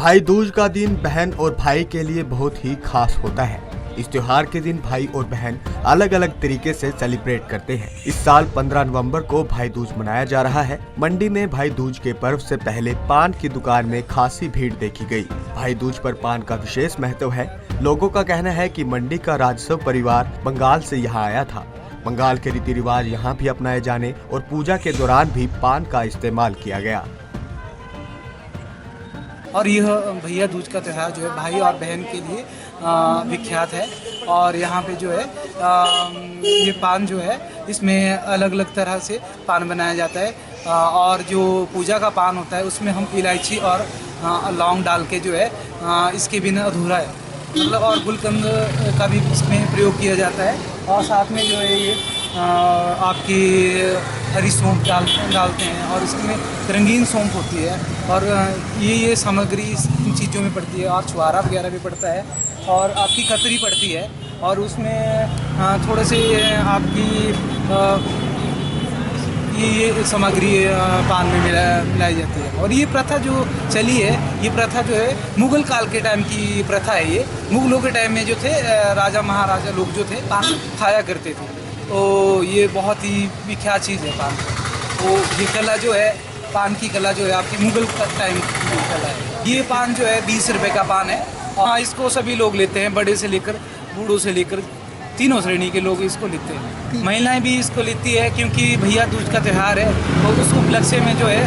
भाई दूज का दिन बहन और भाई के लिए बहुत ही खास होता है। इस त्योहार के दिन भाई और बहन अलग अलग तरीके से सेलिब्रेट करते हैं। इस साल 15 नवंबर को भाई दूज मनाया जा रहा है। मंडी में भाई दूज के पर्व से पहले पान की दुकान में खासी भीड़ देखी गई। भाई दूज पर पान का विशेष महत्व है। लोगों का कहना है कि मंडी का राजस्व परिवार बंगाल से यहाँ आया था। बंगाल के रीति रिवाज यहाँ भी अपनाए जाने और पूजा के दौरान भी पान का इस्तेमाल किया गया। और यह भैया दूज का त्यौहार जो है भाई और बहन के लिए विख्यात है। और यहाँ पे जो है ये पान जो है इसमें अलग अलग तरह से पान बनाया जाता है। और जो पूजा का पान होता है उसमें हम इलायची और लौंग डाल के जो है इसके बिना अधूरा है, मतलब। और गुलकंद का भी इसमें प्रयोग किया जाता है। और साथ में जो है ये आपकी हरी सौंफ डालते हैं और इसमें रंगीन सौंफ होती है। और ये सामग्री इन चीज़ों में पड़ती है। और छुआरा वगैरह भी पड़ता है और आपकी कतरी पड़ती है। और उसमें थोड़े से आपकी ये सामग्री पान में मिलाई जाती है। और ये प्रथा जो चली है, ये प्रथा जो है मुग़ल काल के टाइम की प्रथा है। ये मुग़लों के टाइम में जो थे राजा महाराजा लोग जो थे पान खाया करते थे। तो ये बहुत ही विख्यात चीज़ है पान। तो ये कला जो है, पान की कला जो है आपकी मुग़ल टाइम की कला है। ये पान जो है 20 रुपये का पान है। हाँ, इसको सभी लोग लेते हैं, बड़े से लेकर बूढ़ों से लेकर तीनों श्रेणी के लोग इसको लेते हैं। महिलाएं भी इसको लेती है क्योंकि भैया दूज का त्यौहार है। तो उस उपलक्ष्य में जो है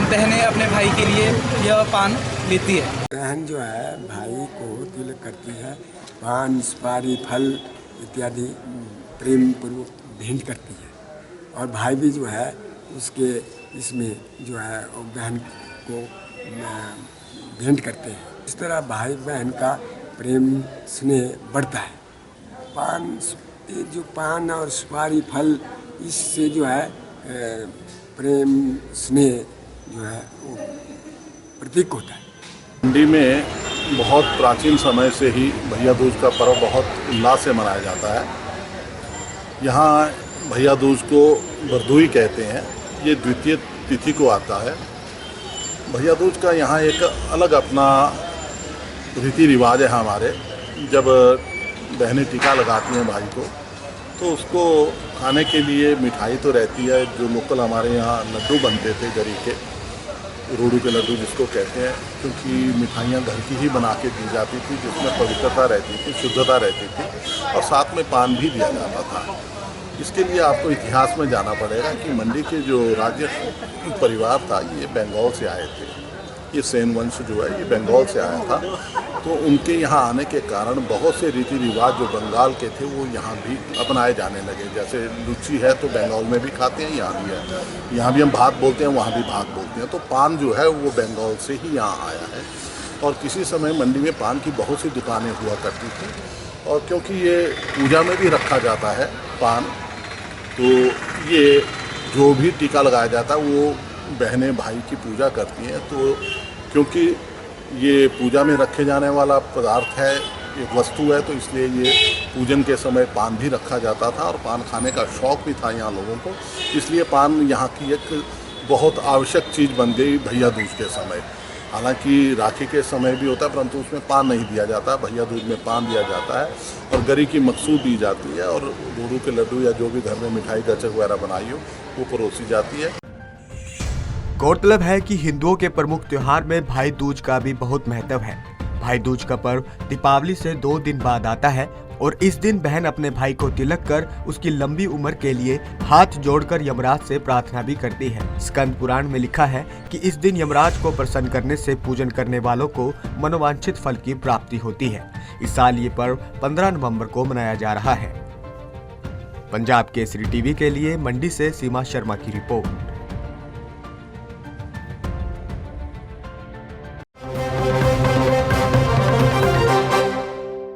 बहनें अपने भाई के लिए यह पान लेती है। बहन जो है भाई को तिलक करती है, पान सुपारी फल इत्यादि प्रेम पूर्वक भेंट करती है। और भाई भी जो है उसके इसमें जो है बहन को भेंट करते हैं। इस तरह भाई बहन का प्रेम स्नेह बढ़ता है। पान और सुपारी फल, इससे जो है प्रेम स्नेह जो है वो प्रतीक होता है। मंडी में बहुत प्राचीन समय से ही भैया दूज का पर्व बहुत उल्लास से मनाया जाता है। यहाँ भैया दूज को बरदुई कहते हैं। ये द्वितीय तिथि को आता है। भैया दूज का यहाँ एक अलग अपना रीति रिवाज है हमारे। जब बहनें टीका लगाती हैं भाई को, तो उसको खाने के लिए मिठाई तो रहती है। जो लोकल हमारे यहाँ लड्डू बनते थे गरी के, रूड़ू के लड्डू जिसको कहते हैं, क्योंकि मिठाइयाँ घर की ही बना के दी जाती थी, जिसमें पवित्रता रहती थी, शुद्धता रहती थी। और साथ में पान भी दिया जाता था। इसके लिए आपको इतिहास में जाना पड़ेगा कि मंडी के जो राज्य परिवार था ये बंगाल से आए थे। ये सेन वंश जो है ये बंगाल से आया था। तो उनके यहाँ आने के कारण बहुत से रीति रिवाज जो बंगाल के थे वो यहाँ भी अपनाए जाने लगे। जैसे लुच्ची है तो बंगाल में भी खाते हैं, यहाँ भी है। यहाँ भी हम भात बोलते हैं, वहाँ भी भात बोलते हैं। तो पान जो है वो बंगाल से ही यहाँ आया है। और किसी समय मंडी में पान की बहुत सी दुकानें हुआ करती थी। और क्योंकि ये पूजा में भी रखा जाता है पान, तो ये जो भी टीका लगाया जाता है वो बहनें भाई की पूजा करती हैं। तो क्योंकि ये पूजा में रखे जाने वाला पदार्थ है, एक वस्तु है, तो इसलिए ये पूजन के समय पान भी रखा जाता था। और पान खाने का शौक़ भी था यहाँ लोगों को, इसलिए पान यहाँ की एक बहुत आवश्यक चीज़ बन गई भैया दूज के समय। हालांकि राखी के समय भी होता है, परंतु उसमें पान नहीं दिया जाता। भैया दूज में पान दिया जाता है और गरी की मकसूद दी जाती है। और रूड़ू के लड्डू या जो भी घर में मिठाई गचक वगैरह बनाई हो वो परोसी जाती है। गौरतलब है कि हिंदुओं के प्रमुख त्योहार में भाई दूज का भी बहुत महत्व है। भाई दूज का पर्व दीपावली से 2 दिन बाद आता है और इस दिन बहन अपने भाई को तिलक कर उसकी लंबी उम्र के लिए हाथ जोड़कर यमराज से प्रार्थना भी करती है। स्कंद पुराण में लिखा है कि इस दिन यमराज को प्रसन्न करने से पूजन करने वालों को मनोवांछित फल की प्राप्ति होती है। इस साल ये पर्व 15 नवंबर को मनाया जा रहा है। पंजाब केसरी टीवी के लिए मंडी से सीमा शर्मा की रिपोर्ट।